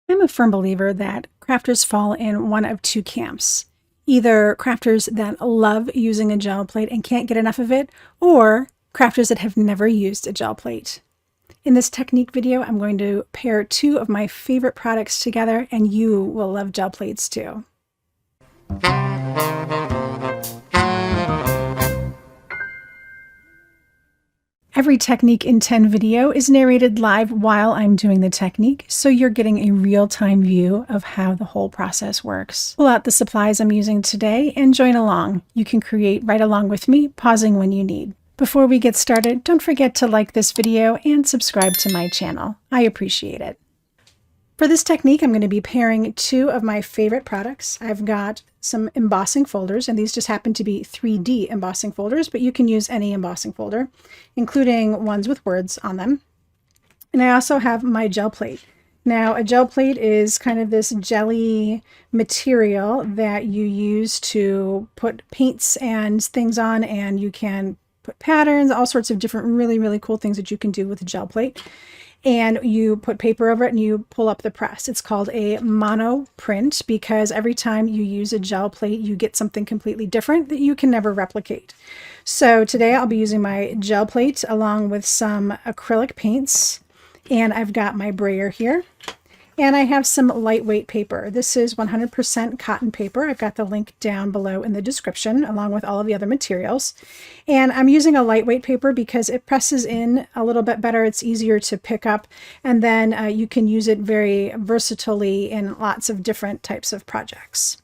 I'm a firm believer that crafters fall in one of two camps. Either crafters that love using a gel plate and can't get enough of it, or crafters that have never used a gel plate. In this technique video, I'm going to pair two of my favorite products together, and you will love gel plates too. Every Technique in 10 video is narrated live while I'm doing the technique, so you're getting a real-time view of how the whole process works. Pull out the supplies I'm using today and join along. You can create right along with me, pausing when you need. Before we get started, don't forget to like this video and subscribe to my channel. I appreciate it. For this technique, I'm going to be pairing two of my favorite products. I've got some embossing folders, and these just happen to be 3D embossing folders, but you can use any embossing folder, including ones with words on them. And I also have my gel plate. Now, a gel plate is kind of this jelly material that you use to put paints and things on, and you can put patterns, all sorts of different really cool things that you can do with a gel plate. And you put paper over it and you pull up the press. It's called a mono print because every time you use a gel plate, you get something completely different that you can never replicate. So today I'll be using my gel plate along with some acrylic paints, and I've got my brayer here. And I have some lightweight paper. This is 100% cotton paper. I've got the link down below in the description, along with all of the other materials. And I'm using a lightweight paper because it presses in a little bit better. It's easier to pick up. And then you can use it very versatilely in lots of different types of projects.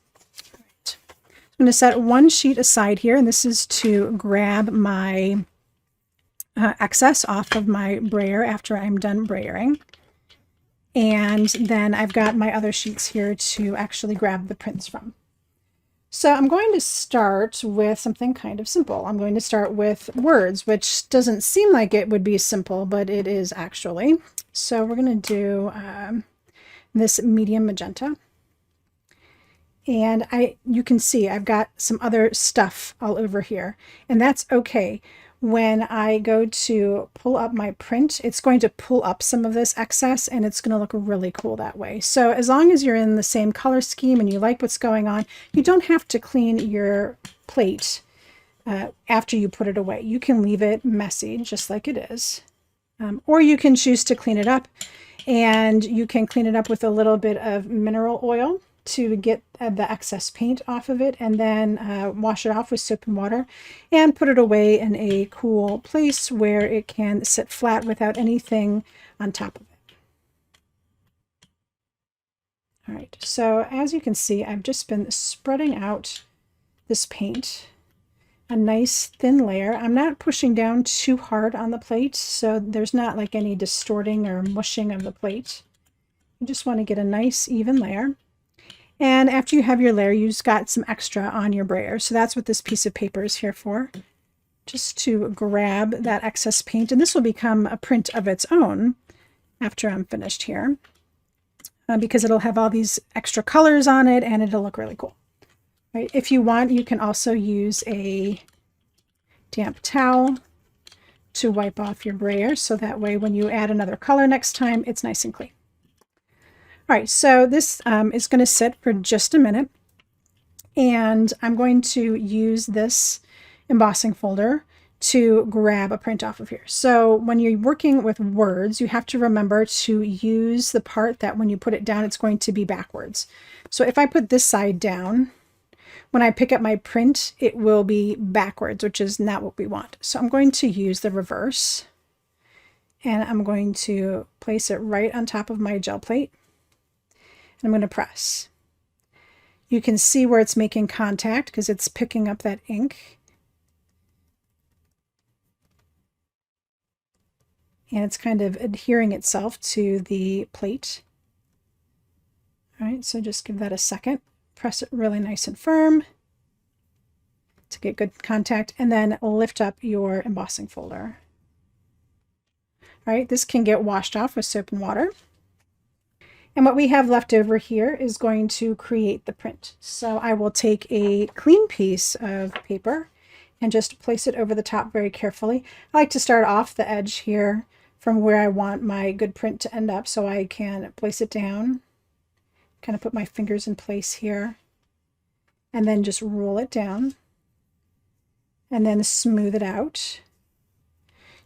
Right. I'm going to set one sheet aside here, and this is to grab my excess off of my brayer after I'm done brayering. And then I've got my other sheets here to actually grab the prints from. So I'm going to start with something kind of simple. I'm going to start with words, which doesn't seem like it would be simple, but it is actually. So we're going to do this medium magenta. And you can see I've got some other stuff all over here, and that's okay. When I go to pull up my print, it's going to pull up some of this excess, and it's going to look really cool that way. So as long as you're in the same color scheme and you like what's going on, you don't have to clean your plate after you put it away. You can leave it messy just like it is. Or you can choose to clean it up, and you can clean it up with a little bit of mineral oil to get the excess paint off of it, and then wash it off with soap and water and put it away in a cool place where it can sit flat without anything on top of it. All right, so as you can see, I've just been spreading out this paint, a nice thin layer. I'm not pushing down too hard on the plate, so there's not like any distorting or mushing of the plate. You just want to get a nice even layer. And after you have your layer, you just got some extra on your brayer. So that's what this piece of paper is here for, just to grab that excess paint. And this will become a print of its own after I'm finished here, because it'll have all these extra colors on it and it'll look really cool. Right? If you want, you can also use a damp towel to wipe off your brayer, so that way when you add another color next time, it's nice and clean. All right, so this is going to sit for just a minute, and I'm going to use this embossing folder to grab a print off of here. So when you're working with words, you have to remember to use the part that when you put it down, it's going to be backwards. So if I put this side down, when I pick up my print, it will be backwards, which is not what we want. So I'm going to use the reverse, and I'm going to place it right on top of my gel plate. I'm going to press. You can see where it's making contact because it's picking up that ink. And it's kind of adhering itself to the plate. All right, so just give that a second. Press it really nice and firm to get good contact, and then lift up your embossing folder. All right, this can get washed off with soap and water. And what we have left over here is going to create the print. So I will take a clean piece of paper and just place it over the top very carefully. I like to start off the edge here from where I want my good print to end up, so I can place it down kind of put my fingers in place here and then just roll it down and then smooth it out.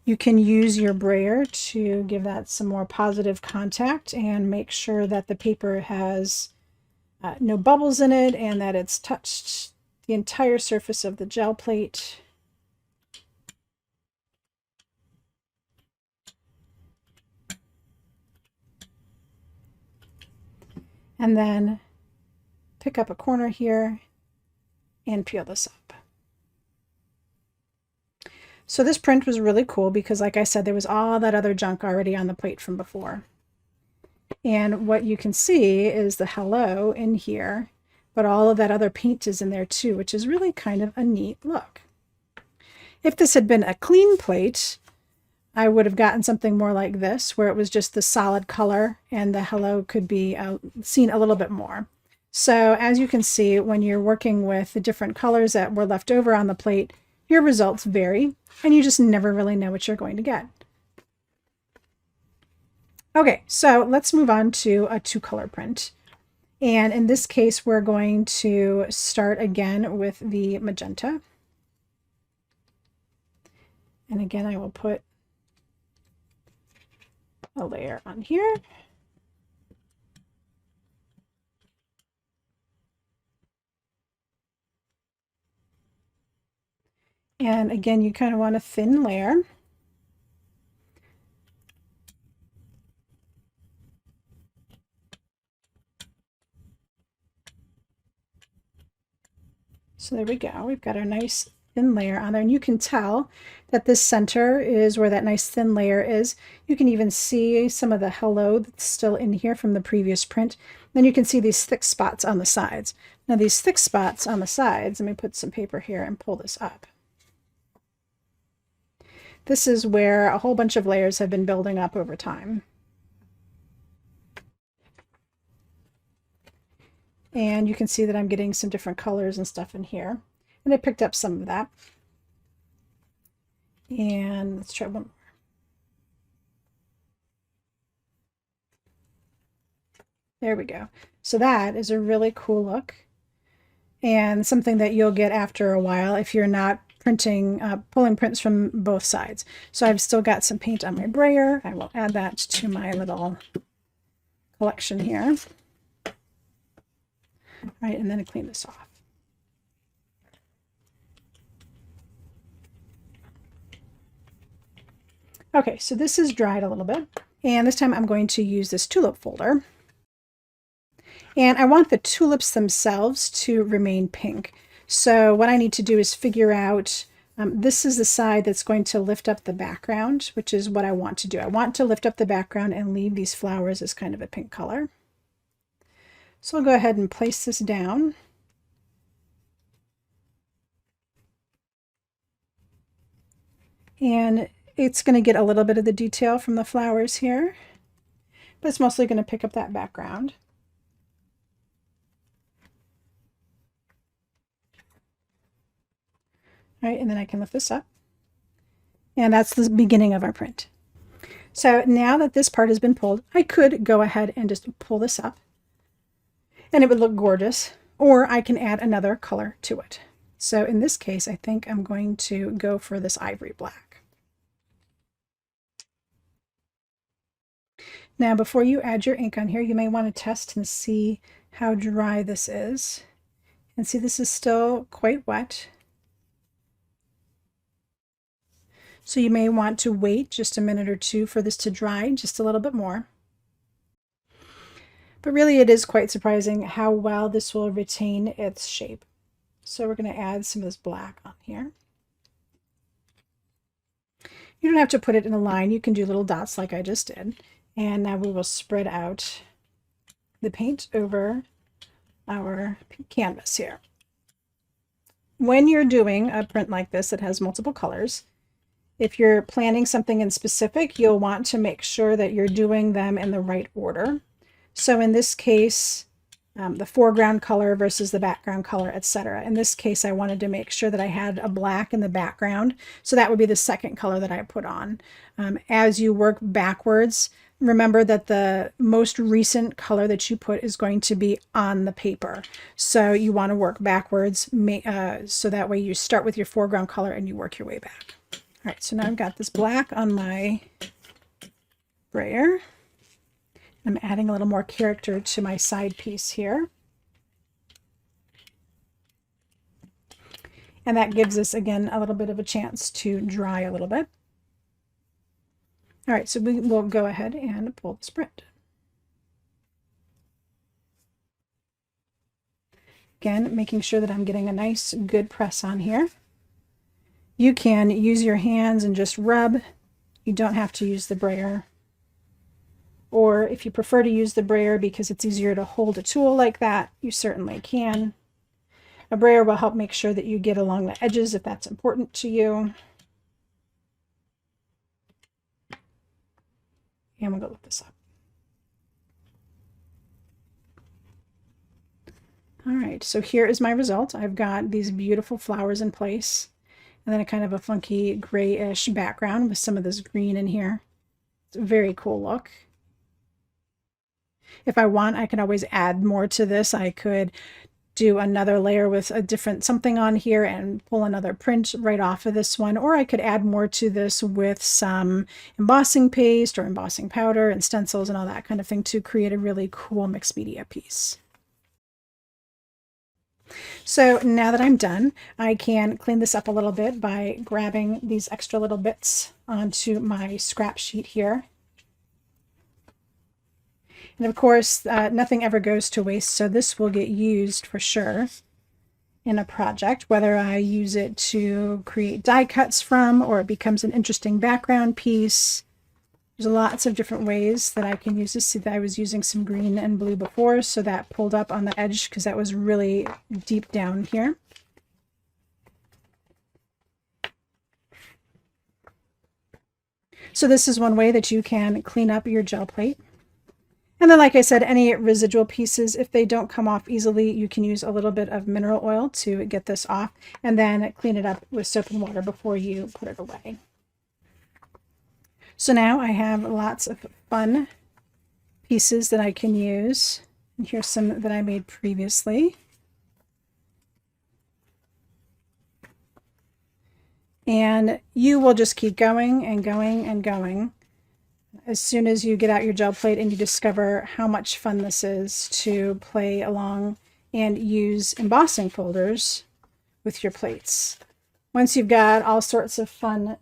You can use your brayer to give that some more positive contact and make sure that the paper has no bubbles in it and that it's touched the entire surface of the gel plate. And then pick up a corner here and peel this up. So this print was really cool because, like I said, there was all that other junk already on the plate from before. And what you can see is the hello in here, but all of that other paint is in there too, which is really kind of a neat look. If this had been a clean plate, I would have gotten something more like this, where it was just the solid color and the hello could be seen a little bit more. So as you can see, when you're working with the different colors that were left over on the plate, your results vary, and you just never really know what you're going to get. Okay, so let's move on to a two-color print. And in this case, we're going to start again with the magenta. And again, I will put a layer on here. And again, you kind of want a thin layer. So there we go. We've got our nice thin layer on there, and you can tell that this center is where that nice thin layer is. You can even see some of the hello that's still in here from the previous print. Then you can see these thick spots on the sides. Now these thick spots on the sides, let me put some paper here and pull this up. This is where a whole bunch of layers have been building up over time. And you can see that I'm getting some different colors and stuff in here. And I picked up some of that. And let's try one more. There we go. So that is a really cool look and something that you'll get after a while if you're not printing, pulling prints from both sides. So I've still got some paint on my brayer. I will add that to my little collection here. All right, and then I clean this off. Okay, so this is dried a little bit, and this time I'm going to use this tulip folder. And I want the tulips themselves to remain pink. So what I need to do is figure out, this is the side that's going to lift up the background, which is what I want to do. I want to lift up the background and leave these flowers as kind of a pink color. So I'll go ahead and place this down. And it's going to get a little bit of the detail from the flowers here, but it's mostly going to pick up that background. All right, and then I can lift this up. And that's the beginning of our print. So now that this part has been pulled, I could go ahead and just pull this up and it would look gorgeous, or I can add another color to it. So in this case, I think I'm going to go for this ivory black. Now, before you add your ink on here, you may want to test and see how dry this is. And see, this is still quite wet. So you may want to wait just a minute or two for this to dry just a little bit more. But really it is quite surprising how well this will retain its shape. So we're going to add some of this black on here. You don't have to put it in a line. You can do little dots like I just did. And now we will spread out the paint over our canvas here. When you're doing a print like this that has multiple colors, if you're planning something in specific, you'll want to make sure that you're doing them in the right order. So in this case, the foreground color versus the background color, etc. In this case, I wanted to make sure that I had a black in the background. So that would be the second color that I put on. As you work backwards, remember that the most recent color that you put is going to be on the paper. So you want to work backwards, so that way you start with your foreground color and you work your way back. All right, so now I've got this black on my brayer. I'm adding a little more character to my side piece here. And that gives us, again, a little bit of a chance to dry a little bit. All right, so we will go ahead and pull the sprint. Again, making sure that I'm getting a nice, good press on here. You can use your hands and just rub. You don't have to use the brayer. Or if you prefer to use the brayer because it's easier to hold a tool like that, you certainly can. A brayer will help make sure that you get along the edges if that's important to you. And we'll go lift this up. All right, so here is my result. I've got these beautiful flowers in place, and then a kind of a funky grayish background with some of this green in here. It's a very cool look. If I want, I can always add more to this. I could do another layer with a different something on here and pull another print right off of this one, or I could add more to this with some embossing paste or embossing powder and stencils and all that kind of thing to create a really cool mixed media piece. So now that I'm done, I can clean this up a little bit by grabbing these extra little bits onto my scrap sheet here. And of course, nothing ever goes to waste, so this will get used for sure in a project, whether I use it to create die cuts from, or it becomes an interesting background piece. There's lots of different ways that I can use this. See that I was using some green and blue before, so that pulled up on the edge because that was really deep down here. So this is one way that you can clean up your gel plate. And then, like I said, any residual pieces, if they don't come off easily, you can use a little bit of mineral oil to get this off, and then clean it up with soap and water before you put it away. So now I have lots of fun pieces that I can use. And here's some that I made previously. And you will just keep going and going and going as soon as you get out your gel plate and you discover how much fun this is to play along and use embossing folders with your plates. Once you've got all sorts of fun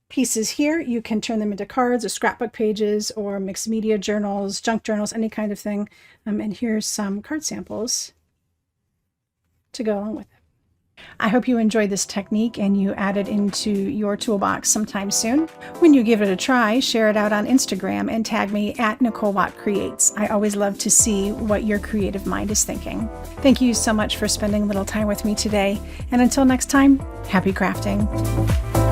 pieces here, you can turn them into cards or scrapbook pages or mixed media journals, junk journals, any kind of thing. And here's some card samples to go along with it. I hope you enjoyed this technique and you add it into your toolbox sometime soon. When you give it a try, share it out on Instagram and tag me at Nicole Creates. I always love to see what your creative mind is thinking. Thank you so much for spending a little time with me today. And until next time, happy crafting.